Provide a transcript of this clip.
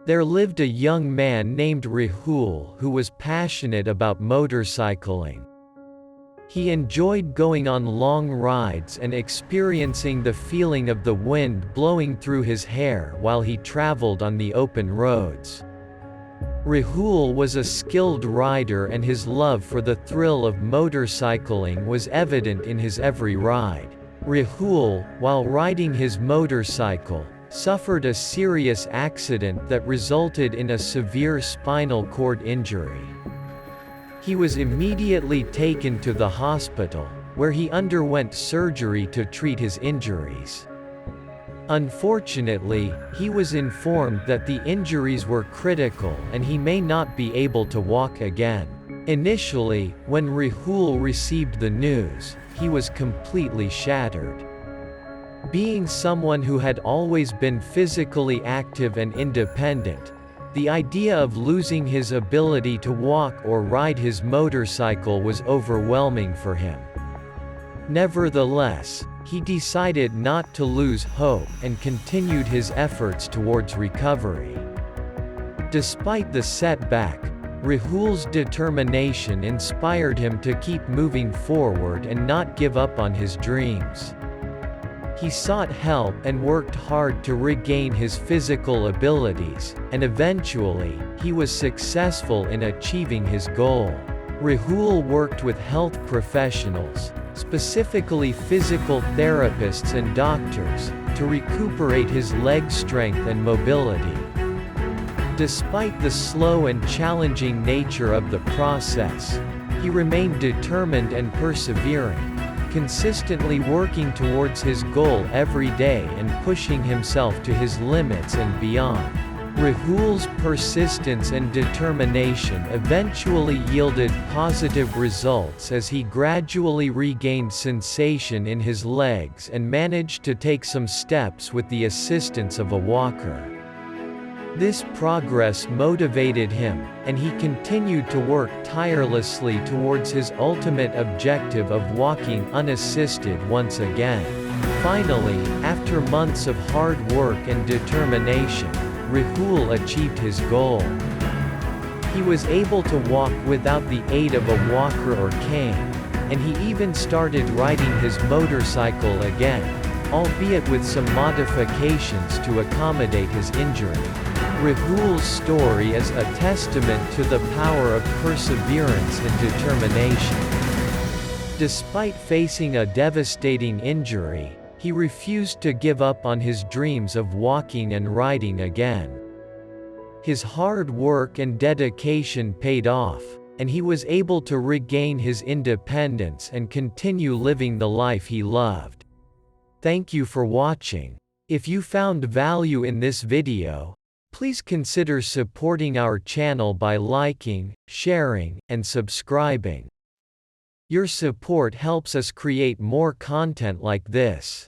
There lived a young man named Rahul who was passionate about motorcycling. He enjoyed going on long rides and experiencing the feeling of the wind blowing through his hair while he traveled on the open roads. Rahul was a skilled rider and his love for the thrill of motorcycling was evident in his every ride. Rahul, while riding his motorcycle, suffered a serious accident that resulted in a severe spinal cord injury. He was immediately taken to the hospital, where he underwent surgery to treat his injuries. Unfortunately, he was informed that the injuries were critical and he may not be able to walk again. Initially, when Rahul received the news, he was completely shattered. Being someone who had always been physically active and independent, the idea of losing his ability to walk or ride his motorcycle was overwhelming for him. Nevertheless, he decided not to lose hope and continued his efforts towards recovery. Despite the setback, Rahul's determination inspired him to keep moving forward and not give up on his dreams. He sought help and worked hard to regain his physical abilities, and eventually, he was successful in achieving his goal. Rahul worked with health professionals, specifically physical therapists and doctors, to recuperate his leg strength and mobility. Despite the slow and challenging nature of the process, he remained determined and persevering, consistently working towards his goal every day and pushing himself to his limits and beyond. Rahul's persistence and determination eventually yielded positive results as he gradually regained sensation in his legs and managed to take some steps with the assistance of a walker. This progress motivated him, and he continued to work tirelessly towards his ultimate objective of walking unassisted once again. Finally, after months of hard work and determination, Rahul achieved his goal. He was able to walk without the aid of a walker or cane, and he even started riding his motorcycle again, albeit with some modifications to accommodate his injury. Rahul's story is a testament to the power of perseverance and determination. Despite facing a devastating injury, he refused to give up on his dreams of walking and riding again. His hard work and dedication paid off, and he was able to regain his independence and continue living the life he loved. Thank you for watching. If you found value in this video, please consider supporting our channel by liking, sharing, and subscribing. Your support helps us create more content like this.